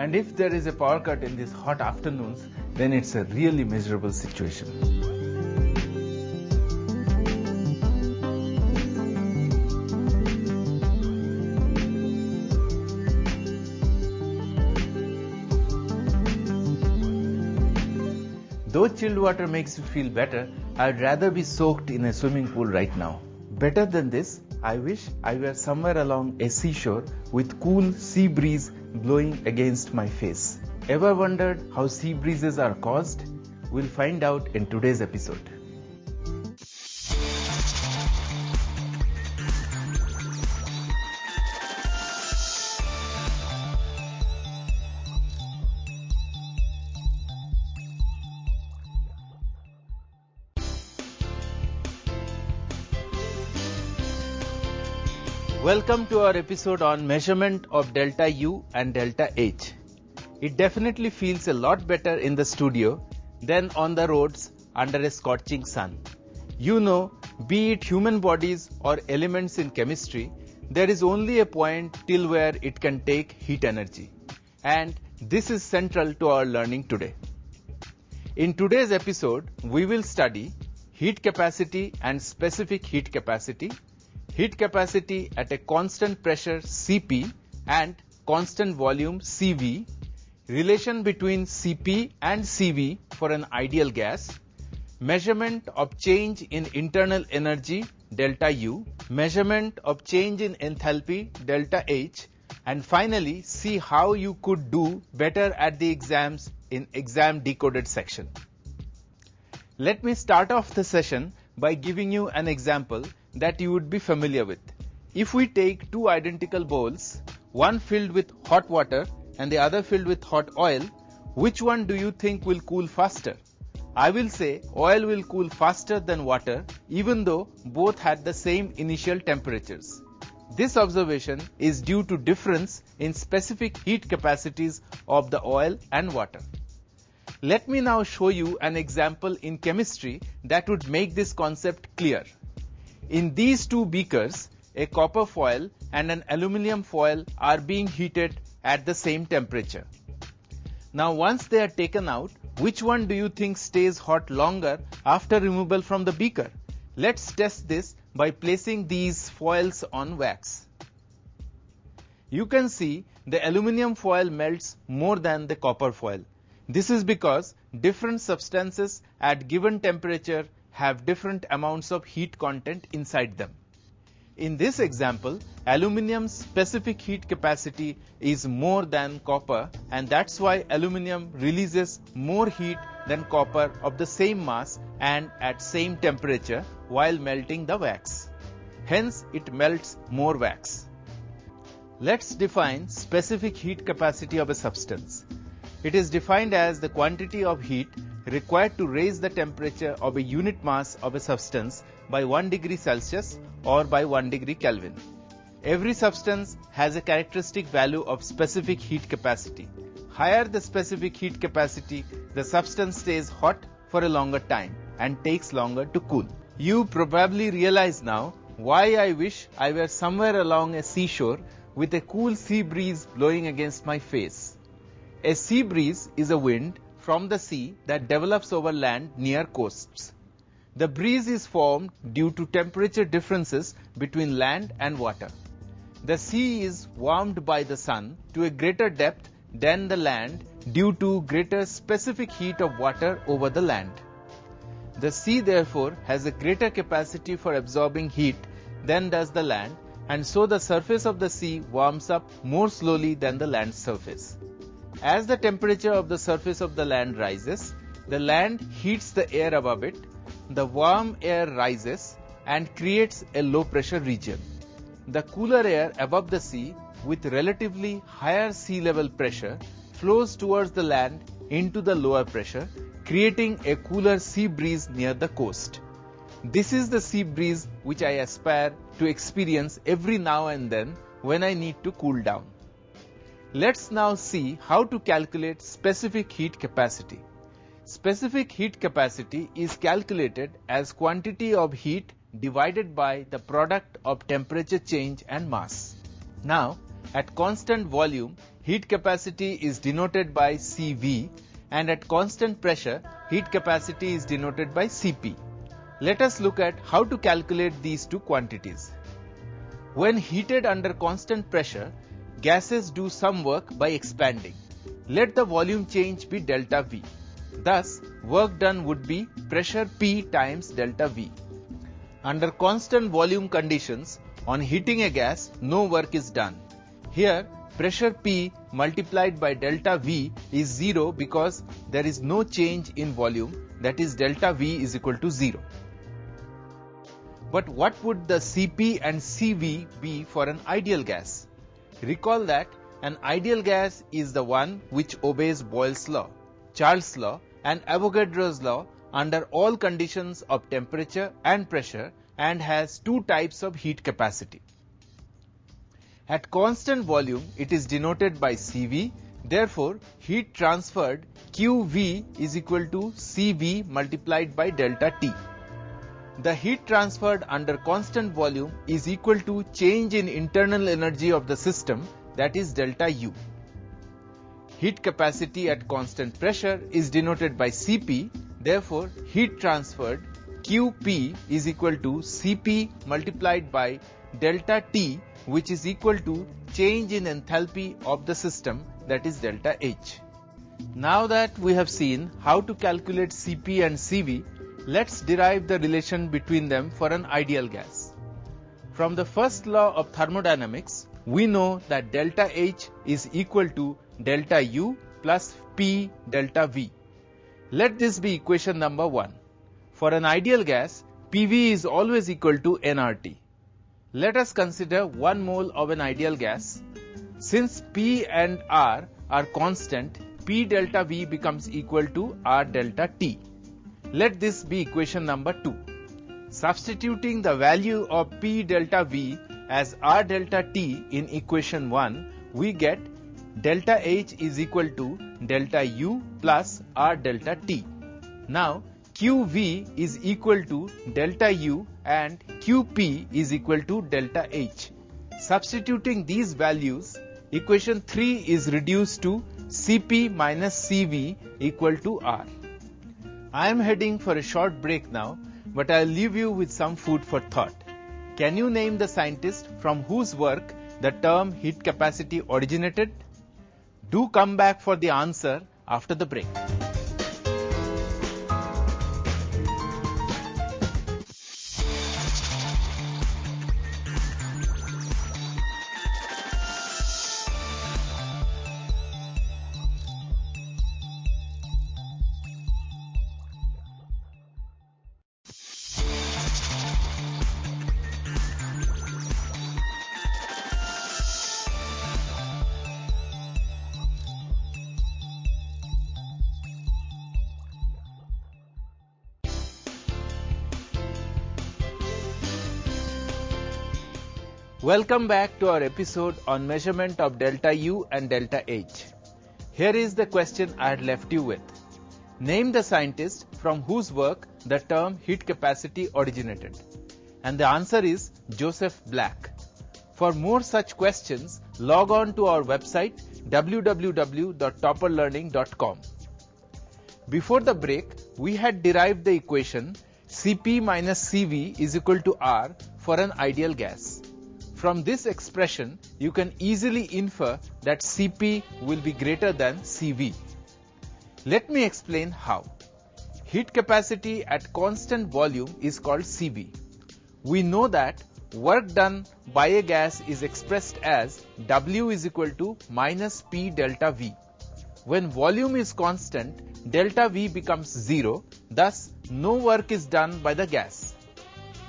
And if there is a power cut in these hot afternoons, then it's a really miserable situation. Though chilled water makes you feel better, I'd rather be soaked in a swimming pool right now. Better than this, I wish I were somewhere along a seashore with cool sea breeze blowing against my face. Ever wondered how sea breezes are caused? We'll find out in today's episode. Welcome to our episode on measurement of delta U and delta H. It definitely feels a lot better in the studio than on the roads under a scorching sun. You know, be it human bodies or elements in chemistry, there is only a point till where it can take heat energy. And this is central to our learning today. In today's episode, we will study heat capacity and specific heat capacity at a constant pressure Cp and constant volume Cv, relation between Cp and Cv for an ideal gas, measurement of change in internal energy delta U, measurement of change in enthalpy delta H, and finally see how you could do better at the exams in exam decoded section. Let me start off the session by giving you an example that you would be familiar with. If we take two identical bowls, one filled with hot water and the other filled with hot oil, which one do you think will cool faster? I will say oil will cool faster than water, even though both had the same initial temperatures. This observation is due to difference in specific heat capacities of the oil and water. Let me now show you an example in chemistry that would make this concept clear. In these two beakers, a copper foil and an aluminum foil are being heated at the same temperature. Now once they are taken out, which one do you think stays hot longer after removal from the beaker? Let's test this by placing these foils on wax. You can see the aluminum foil melts more than the copper foil. This is because different substances at given temperature have different amounts of heat content inside them. In this example, aluminum's specific heat capacity is more than copper, and that's why aluminum releases more heat than copper of the same mass and at same temperature while melting the wax. Hence, it melts more wax. Let's define specific heat capacity of a substance. It is defined as the quantity of heat required to raise the temperature of a unit mass of a substance by 1 degree Celsius or by 1 degree Kelvin. Every substance has a characteristic value of specific heat capacity. Higher the specific heat capacity, the substance stays hot for a longer time and takes longer to cool. You probably realize now why I wish I were somewhere along a seashore with a cool sea breeze blowing against my face. A sea breeze is a wind from the sea that develops over land near coasts. The breeze is formed due to temperature differences between land and water. The sea is warmed by the sun to a greater depth than the land due to greater specific heat of water over the land. The sea therefore has a greater capacity for absorbing heat than does the land, and so the surface of the sea warms up more slowly than the land's surface. As the temperature of the surface of the land rises, the land heats the air above it, the warm air rises and creates a low pressure region. The cooler air above the sea with relatively higher sea level pressure flows towards the land into the lower pressure, creating a cooler sea breeze near the coast. This is the sea breeze which I aspire to experience every now and then when I need to cool down. Let's now see how to calculate specific heat capacity. Specific heat capacity is calculated as quantity of heat divided by the product of temperature change and mass. Now, at constant volume, heat capacity is denoted by Cv, and at constant pressure, heat capacity is denoted by Cp. Let us look at how to calculate these two quantities. When heated under constant pressure, gases do some work by expanding. Let the volume change be delta V. Thus, work done would be pressure P times delta V. Under constant volume conditions, on heating a gas, no work is done. Here, pressure P multiplied by delta V is 0 because there is no change in volume, that is delta V is equal to 0. But what would the Cp and Cv be for an ideal gas? Recall that an ideal gas is the one which obeys Boyle's law, Charles' law and Avogadro's law under all conditions of temperature and pressure and has two types of heat capacity. At constant volume, it is denoted by Cv. Therefore, heat transferred Qv is equal to Cv multiplied by delta T. The heat transferred under constant volume is equal to change in internal energy of the system, that is delta U. Heat capacity at constant pressure is denoted by Cp. Therefore, heat transferred Qp is equal to Cp multiplied by delta T, which is equal to change in enthalpy of the system, that is delta H. Now that we have seen how to calculate Cp and Cv, let's derive the relation between them for an ideal gas. From the first law of thermodynamics, we know that delta H is equal to delta U plus P delta V. Let this be equation number 1. For an ideal gas, PV is always equal to nRT. Let us consider 1 mole of an ideal gas. Since P and R are constant, P delta V becomes equal to R delta T. Let this be equation number 2. Substituting the value of P delta V as R delta T in equation 1, we get delta H is equal to delta U plus R delta T. Now, Qv is equal to delta U and Qp is equal to delta H. Substituting these values, equation 3 is reduced to Cp minus Cv equal to R. I am heading for a short break now, but I'll leave you with some food for thought. Can you name the scientist from whose work the term heat capacity originated? Do come back for the answer after the break. Welcome back to our episode on measurement of delta U and delta H. Here is the question I had left you with. Name the scientist from whose work the term heat capacity originated. And the answer is Joseph Black. For more such questions, log on to our website www.topperlearning.com. Before the break, we had derived the equation Cp minus Cv is equal to R for an ideal gas. From this expression, you can easily infer that Cp will be greater than Cv. Let me explain how. Heat capacity at constant volume is called Cv. We know that work done by a gas is expressed as W is equal to minus P delta V. When volume is constant, delta V becomes 0, thus no work is done by the gas.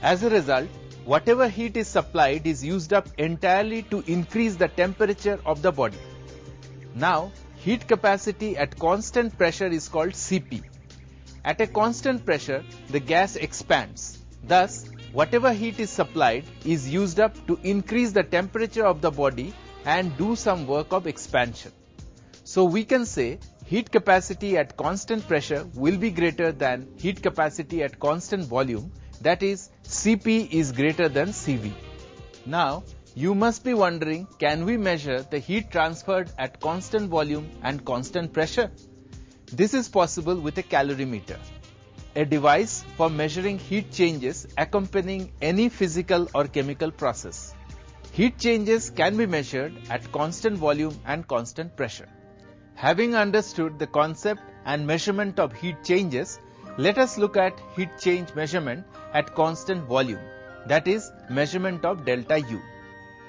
As a result, whatever heat is supplied is used up entirely to increase the temperature of the body. Now, heat capacity at constant pressure is called Cp. At a constant pressure, the gas expands. Thus, whatever heat is supplied is used up to increase the temperature of the body and do some work of expansion. So we can say heat capacity at constant pressure will be greater than heat capacity at constant volume, that is, Cp is greater than Cv. Now, You must be wondering, can we measure the heat transferred at constant volume and constant pressure? This is possible with a calorimeter, a device for measuring heat changes accompanying any physical or chemical process. Heat changes can be measured at constant volume and constant pressure. Having understood the concept and measurement of heat changes, let us look at heat change measurement at constant volume, that is, measurement of delta U.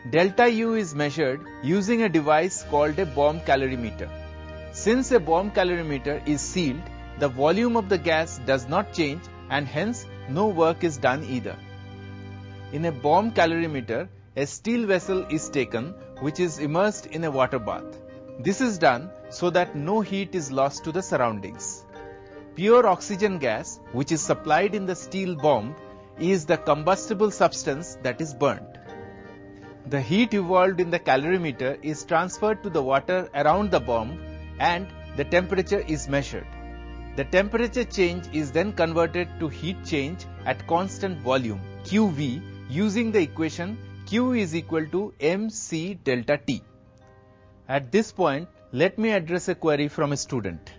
Delta U is measured using a device called a bomb calorimeter. Since a bomb calorimeter is sealed, the volume of the gas does not change and hence no work is done either. In a bomb calorimeter, a steel vessel is taken which is immersed in a water bath. This is done so that no heat is lost to the surroundings. Pure oxygen gas, which is supplied in the steel bomb, is the combustible substance that is burnt. The heat evolved in the calorimeter is transferred to the water around the bomb and the temperature is measured. The temperature change is then converted to heat change at constant volume, QV, using the equation Q is equal to mc delta T. At this point, let me address a query from a student.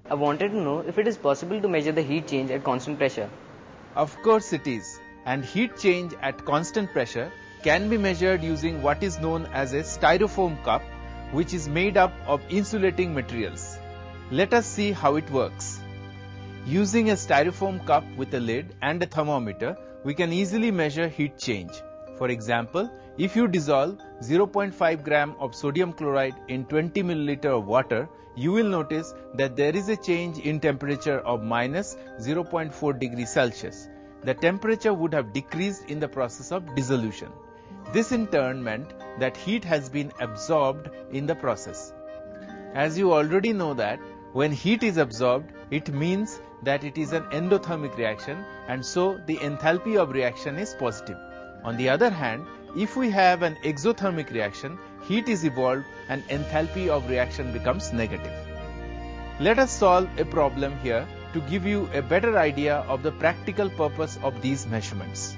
I wanted to know if it is possible to measure the heat change at constant pressure. Of course it is, and heat change at constant pressure can be measured using what is known as a styrofoam cup, which is made up of insulating materials. Let us see how it works. Using a styrofoam cup with a lid and a thermometer, we can easily measure heat change. For example, if you dissolve 0.5 gram of sodium chloride in 20 milliliter of water, you will notice that there is a change in temperature of minus 0.4 degrees Celsius. The temperature would have decreased in the process of dissolution. This in turn meant that heat has been absorbed in the process. As you already know that when heat is absorbed, it means that it is an endothermic reaction and so the enthalpy of reaction is positive. On the other hand, if we have an exothermic reaction, heat is evolved and enthalpy of reaction becomes negative. Let us solve a problem here to give you a better idea of the practical purpose of these measurements.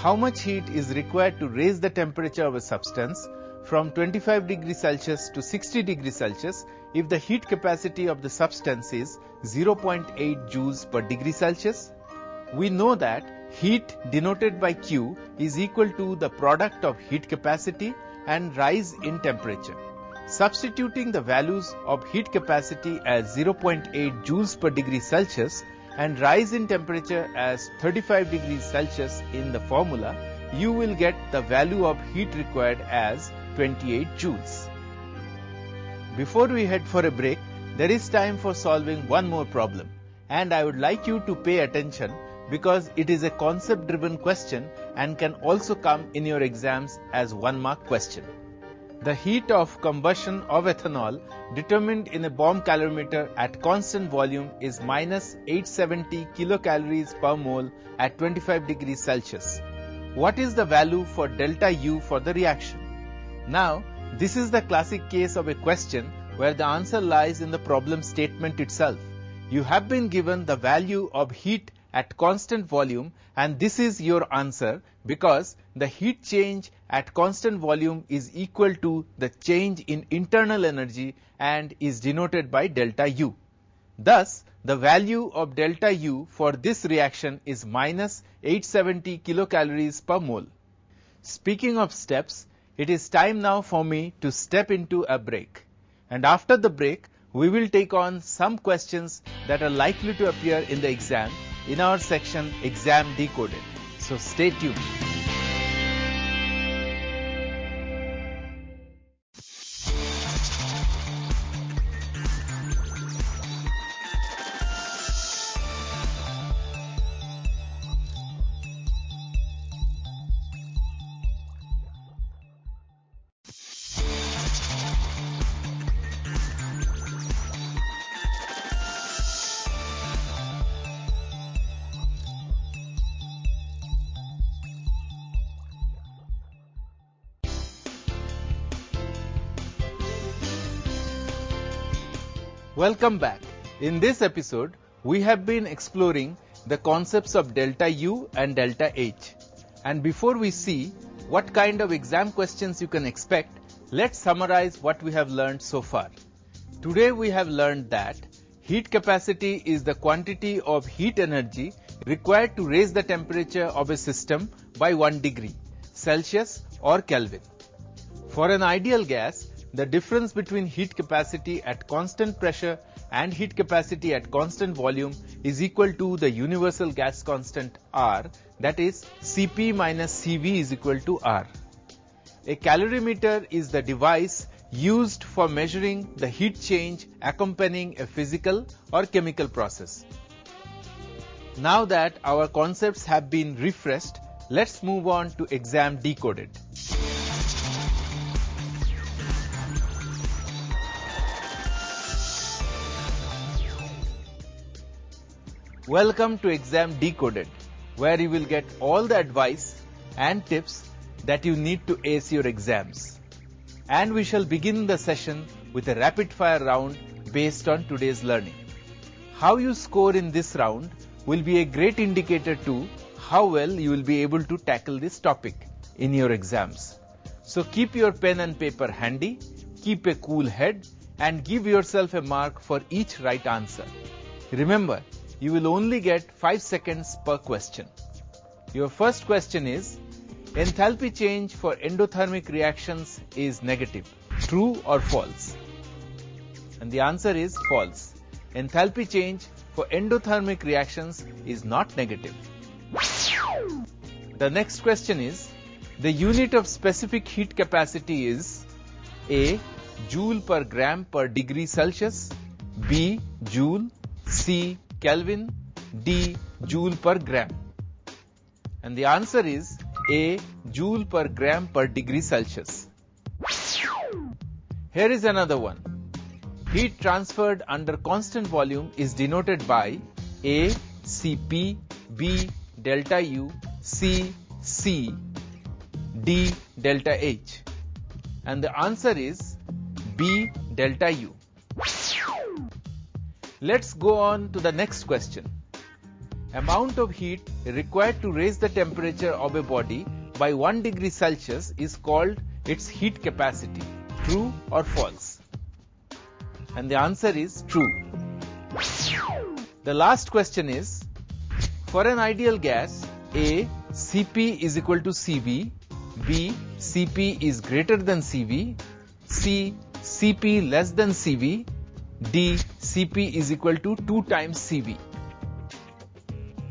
How much heat is required to raise the temperature of a substance from 25 degrees Celsius to 60 degrees Celsius if the heat capacity of the substance is 0.8 joules per degree Celsius? We know that heat denoted by Q is equal to the product of heat capacity and rise in temperature. Substituting the values of heat capacity as 0.8 joules per degree Celsius and rise in temperature as 35 degrees Celsius in the formula, you will get the value of heat required as 28 joules. Before we head for a break, there is time for solving one more problem, and I would like you to pay attention because it is a concept-driven question and can also come in your exams as 1-mark question. The heat of combustion of ethanol determined in a bomb calorimeter at constant volume is minus 870 kilocalories per mole at 25 degrees Celsius. What is the value for delta U for the reaction? Now, this is the classic case of a question where the answer lies in the problem statement itself. You have been given the value of heat at constant volume and this is your answer because the heat change at constant volume is equal to the change in internal energy and is denoted by delta U. Thus, the value of delta U for this reaction is minus 870 kilocalories per mole. Speaking of steps, it is time now for me to step into a break. And after the break, we will take on some questions that are likely to appear in the exam in our section Exam Decoded. So stay tuned. Welcome back. In this episode, we have been exploring the concepts of delta U and delta H. And before we see what kind of exam questions you can expect, let's summarize what we have learned so far. Today we have learned that heat capacity is the quantity of heat energy required to raise the temperature of a system by 1 degree Celsius or Kelvin. For an ideal gas, the difference between heat capacity at constant pressure and heat capacity at constant volume is equal to the universal gas constant R, that is Cp minus Cv is equal to R. A calorimeter is the device used for measuring the heat change accompanying a physical or chemical process. Now that our concepts have been refreshed, let's move on to exam decoded. Welcome to exam decoded, where you will get all the advice and tips that you need to ace your exams. And we shall begin the session with a rapid fire round based on today's learning. How you score in this round will be a great indicator to how well you will be able to tackle this topic in your exams. So keep your pen and paper handy, keep a cool head, and give yourself a mark for each right answer. Remember, you will only get 5 seconds per question. Your first question is, enthalpy change for endothermic reactions is negative. True or false? And the answer is false. Enthalpy change for endothermic reactions is not negative. The next question is, the unit of specific heat capacity is A. Joule per gram per degree Celsius, B. Joule, C. Kelvin, D. Joule per gram. And the answer is A. Joule per gram per degree Celsius. Here is another one. Heat transferred under constant volume is denoted by A. Cp, B. delta U, C. C, D. delta H. And the answer is B. delta U. Let's go on to the next question. Amount of heat required to raise the temperature of a body by 1 degree Celsius is called its heat capacity. True or false? And the answer is true. The last question is, for an ideal gas, A. Cp is equal to Cv, B. Cp is greater than Cv, C. Cp less than Cv, D. Cp is equal to 2 times Cv.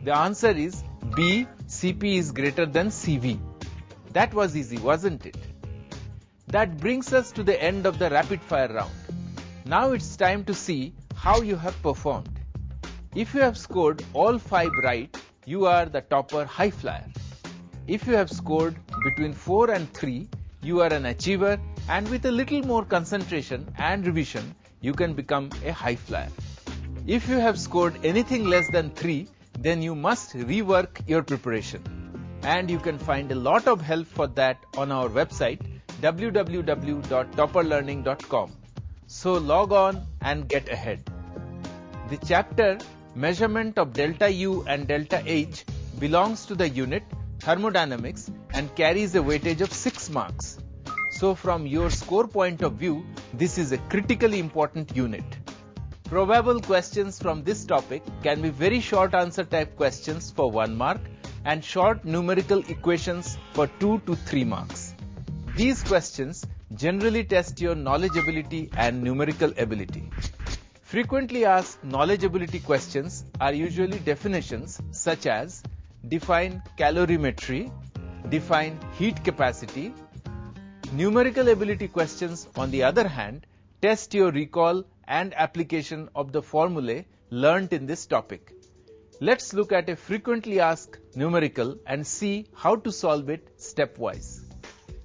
The answer is B. Cp is greater than Cv. That was easy, wasn't it? That brings us to the end of the rapid fire round. Now it's time to see how you have performed. If you have scored all 5 right, you are the topper high flyer. If you have scored between 4 and 3, you are an achiever, and with a little more concentration and revision, you can become a high flyer. If you have scored anything less than 3, then you must rework your preparation. And you can find a lot of help for that on our website www.topperlearning.com. So log on and get ahead. The chapter Measurement of delta U and delta H belongs to the unit Thermodynamics and carries a weightage of 6 marks. So from your score point of view, this is a critically important unit. Probable questions from this topic can be very short answer type questions for 1 mark and short numerical equations for 2 to 3 marks. These questions generally test your knowledgeability and numerical ability. Frequently asked knowledgeability questions are usually definitions such as define calorimetry, define heat capacity. Numerical ability questions, on the other hand, test your recall and application of the formulae learnt in this topic. Let's look at a frequently asked numerical and see how to solve it stepwise.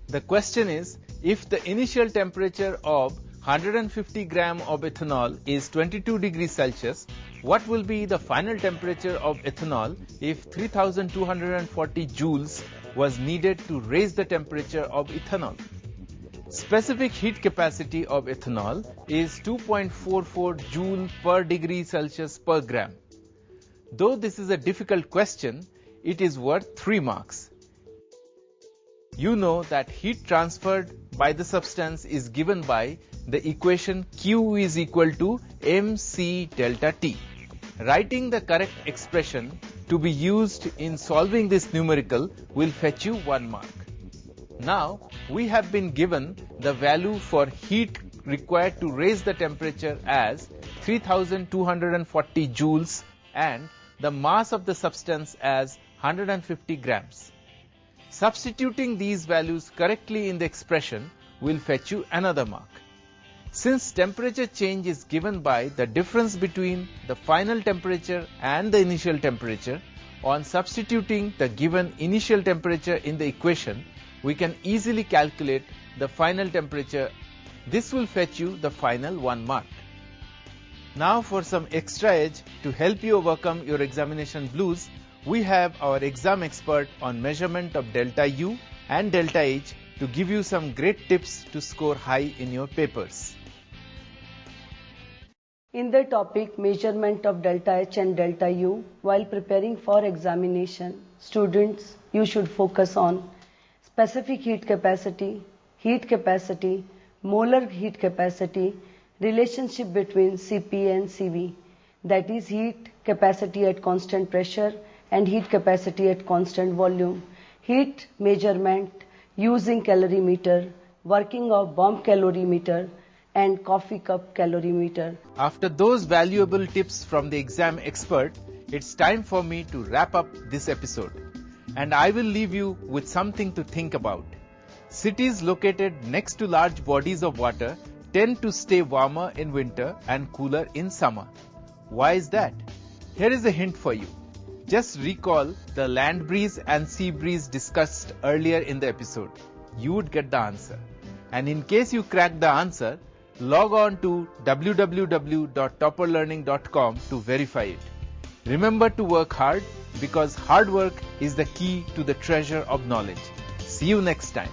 The question is, if the initial temperature of 150 gram of ethanol is 22 degrees Celsius, what will be the final temperature of ethanol if 3240 joules was needed to raise the temperature of ethanol? Specific heat capacity of ethanol is 2.44 joule per degree Celsius per gram. Though this is a difficult question, it is worth 3 marks. you know that heat transferred by the substance is given by the equation Q is equal to mc delta T. Writing the correct expression to be used in solving this numerical will fetch you 1 mark. Now, we have been given the value for heat required to raise the temperature as 3240 joules and the mass of the substance as 150 grams. Substituting these values correctly in the expression will fetch you another mark. Since temperature change is given by the difference between the final temperature and the initial temperature, on substituting the given initial temperature in the equation, we can easily calculate the final temperature. This will fetch you the final 1 mark. Now for some extra edge to help you overcome your examination blues, we have our exam expert on measurement of delta U and delta H to give you some great tips to score high in your papers. In the topic measurement of delta H and delta U, while preparing for examination, students, you should focus on specific heat capacity, molar heat capacity, relationship between Cp and Cv, that is heat capacity at constant pressure and heat capacity at constant volume, heat measurement using calorimeter, working of bomb calorimeter and coffee cup calorimeter. After those valuable tips from the exam expert, it's time for me to wrap up this episode. And I will leave you with something to think about. Cities located next to large bodies of water tend to stay warmer in winter and cooler in summer. Why is that? Here is a hint for you. Just recall the land breeze and sea breeze discussed earlier in the episode. You would get the answer. And in case you crack the answer, log on to www.topperlearning.com to verify it. Remember to work hard because hard work is the key to the treasure of knowledge. See you next time.